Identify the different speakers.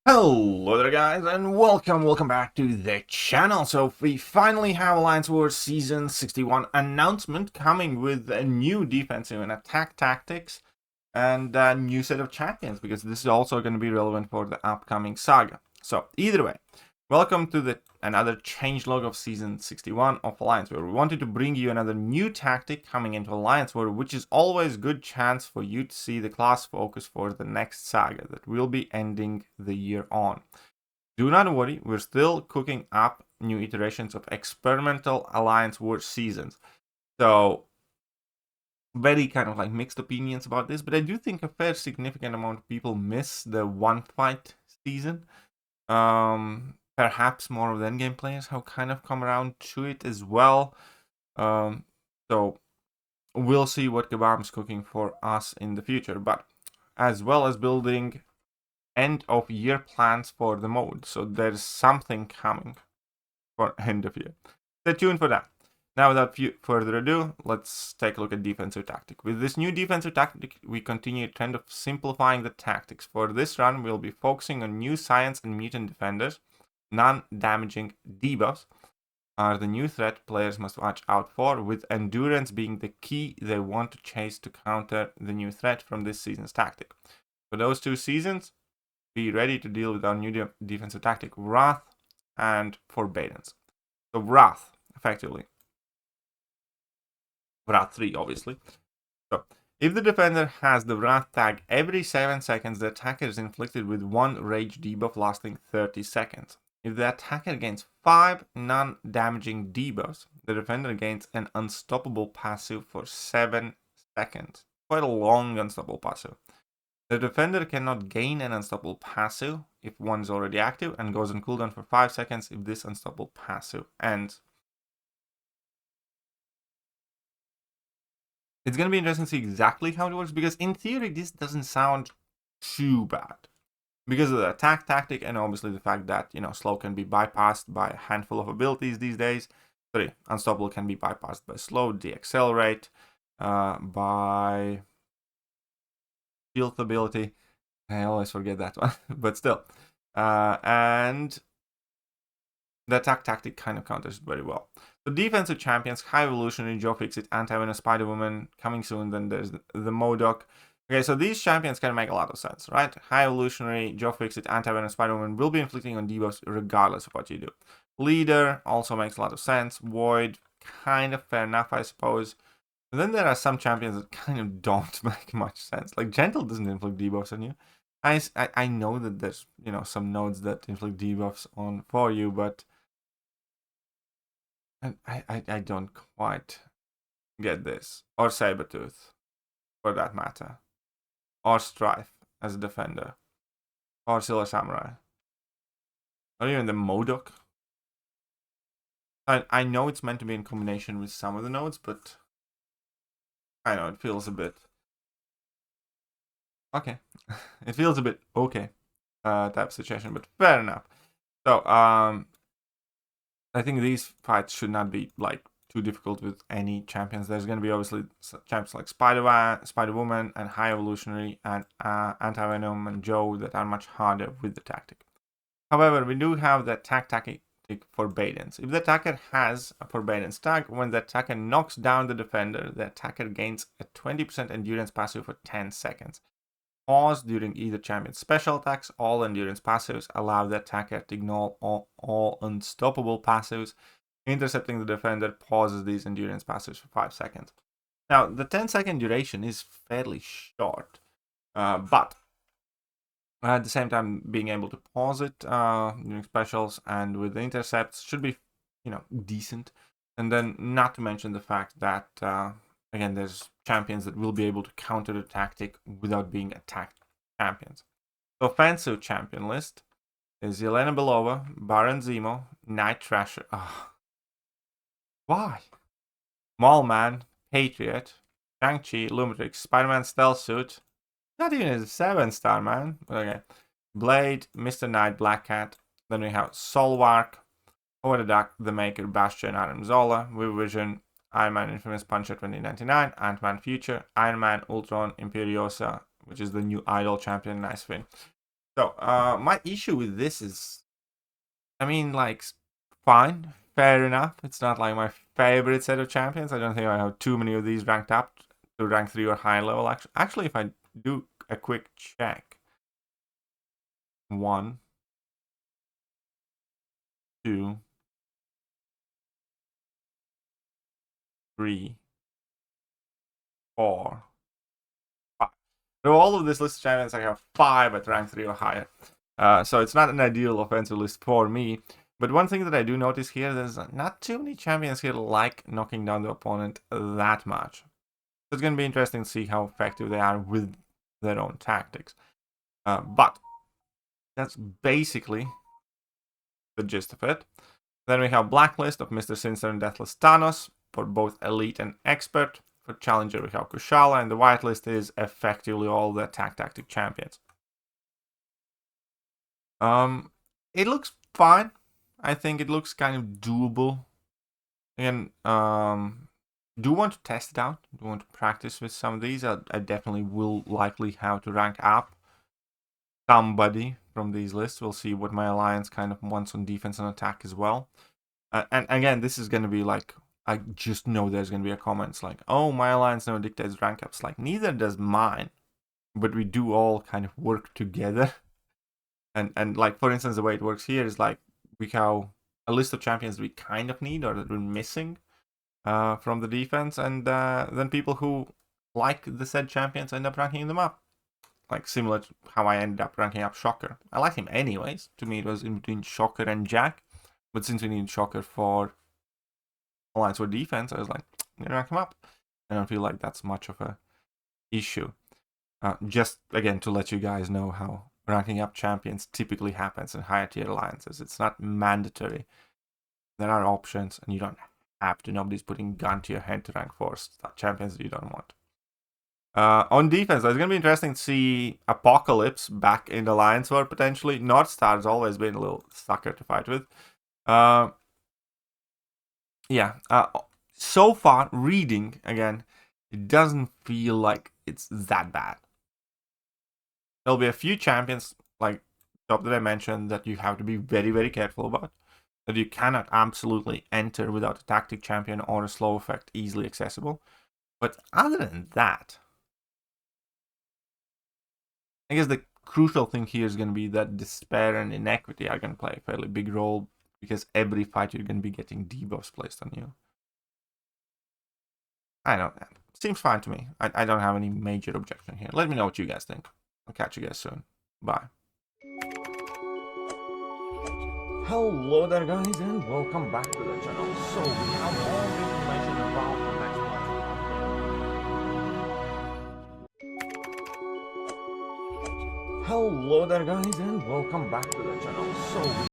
Speaker 1: Hello there guys and welcome back to the channel. So we finally have Alliance Wars Season 61 announcement coming with a new defensive and attack tactics and a new set of champions, because this is also going to be relevant for the upcoming saga. So either way, welcome to another changelog of Season 61 of Alliance War. We wanted to bring you another new tactic coming into Alliance War, which is always a good chance for you to see the class focus for the next saga that will be ending the year on. Do not worry, we're still cooking up new iterations of experimental Alliance War seasons. So very kind of like mixed opinions about this, but I do think a fair significant amount of people miss the one fight season. Perhaps more of the endgame players have kind of come around to it as well. So we'll see what Kebab's cooking for us in the future, but as well as building end of year plans for the mode. So there's something coming for end of year. Stay tuned for that. Now, without further ado, let's take a look at defensive tactic. With this new defensive tactic, we continue a trend of simplifying the tactics. For this run, we'll be focusing on new science and mutant defenders. Non-damaging debuffs are the new threat players must watch out for, with endurance being the key they want to chase to counter the new threat from this season's tactic. For those two seasons, be ready to deal with our new defensive tactic, Wrath and Forbearance. So Wrath, effectively. Wrath 3, obviously. So, if the defender has the Wrath tag, every 7 seconds the attacker is inflicted with 1 rage debuff lasting 30 seconds. If the attacker gains 5 non-damaging debuffs, the defender gains an unstoppable passive for 7 seconds. Quite a long unstoppable passive. The defender cannot gain an unstoppable passive if one is already active, and goes on cooldown for 5 seconds if this unstoppable passive ends. It's going to be interesting to see exactly how it works, because in theory this doesn't sound too bad. Because of the attack tactic, and obviously the fact that, slow can be bypassed by a handful of abilities these days. Sorry, unstoppable can be bypassed by slow, deaccelerate, by shield ability. I always forget that one, but still. And the attack tactic kind of counters very well. So defensive champions, High Evolutionary, Joe Fixit, Anti-Venom, Spider-Woman, coming soon. Then there's the MCOC. Okay, so these champions can make a lot of sense, right? High Evolutionary, Joe Fixit, Anti-Venom, Spider-Woman will be inflicting on debuffs regardless of what you do. Leader also makes a lot of sense. Void, kind of fair enough, I suppose. But then there are some champions that kind of don't make much sense. Like Gentle doesn't inflict debuffs on you. I know that there's, some nodes that inflict debuffs on for you, but I don't quite get this. Or Sabertooth, for that matter. Or Strife as a defender. Or Silver Samurai. Or even the MCOC. I know it's meant to be in combination with some of the nodes, but I know it feels a bit... Okay. It feels a bit okay type of situation, but fair enough. So, I think these fights should not be too difficult with any champions. There's going to be obviously champions like Spider-Woman, and High Evolutionary, and Anti-Venom, and Joe that are much harder with the tactic. However, we do have the attack tactic Forbearance. If the attacker has a Forbearance tag, when the attacker knocks down the defender, the attacker gains a 20% endurance passive for 10 seconds. Pause during either champion's special attacks. All endurance passives allow the attacker to ignore all unstoppable passives. Intercepting the defender pauses these endurance passives for 5 seconds. Now, the 10-second duration is fairly short, but at the same time, being able to pause it during specials and with the intercepts should be, decent. And then, not to mention the fact that again, there's champions that will be able to counter the tactic without being attacked champions. The offensive champion list is Yelena Belova, Baron Zemo, Night Thrasher. Why? Maulman, Patriot, Shang-Chi, Lumitrix, Spider-Man Stealth Suit. Not even a 7-star, man. Okay. Blade, Mr. Knight, Black Cat. Then we have Solwark, Howard the Duck, The Maker, Bastion, Adam Zola, Vision, Iron Man Infamous Puncher 2099, Ant-Man Future, Iron Man, Ultron, Imperiosa, which is the new Idol champion, nice win. So, my issue with this is, I mean, like, fine, fair enough. It's not like my favorite set of champions. I don't think I have too many of these ranked up to rank 3 or higher level. Actually, if I do a quick check, 1, 2, 3, 4, 5. So all of this list of champions, I have 5 at rank 3 or higher. So it's not an ideal offensive list for me. But one thing that I do notice here, there's not too many champions here like knocking down the opponent that much. So it's going to be interesting to see how effective they are with their own tactics. But that's basically the gist of it. Then we have Blacklist of Mr. Sinister and Deathless Thanos for both Elite and Expert. For Challenger, we have Kushala, and the Whitelist is effectively all the attack tactic champions. It looks fine. I think it looks kind of doable. Again, do want to test it out. Do want to practice with some of these. I definitely will likely have to rank up somebody from these lists. We'll see what my alliance kind of wants on defense and attack as well. And again, this is going to be like, I just know there's going to be a comments like, oh, my alliance never dictates rank ups. Like, neither does mine. But we do all kind of work together. And like, for instance, the way it works here is like, we have a list of champions we kind of need or that we're missing from the defense, and then people who like the said champions end up ranking them up. Like similar to how I ended up ranking up Shocker. I like him anyways. To me, it was in between Shocker and Jack. But since we need Shocker for alliance or defense, I was like, I'm gonna rank him up. I don't feel like that's much of a issue. Just again to let you guys know how ranking up champions typically happens in higher tier alliances. It's not mandatory. There are options, and you don't have to. Nobody's putting gun to your head to rank 4 champions that you don't want. On defense, it's going to be interesting to see Apocalypse back in the Alliance War, potentially. Northstar has always been a little sucker to fight with. So far, reading, again, it doesn't feel like it's that bad. There'll be a few champions, like top that I mentioned, that you have to be very, very careful about. That you cannot absolutely enter without a tactic champion or a slow effect easily accessible. But other than that, I guess the crucial thing here is going to be that Despair and Inequity are going to play a fairly big role, because every fight you're going to be getting debuffs placed on you. I know that. Seems fine to me. I don't have any major objection here. Let me know what you guys think. I'll catch you guys soon. Bye. Hello there guys, and welcome back to the channel. So we have all the information about the next one. Hello there guys, and welcome back to the channel. So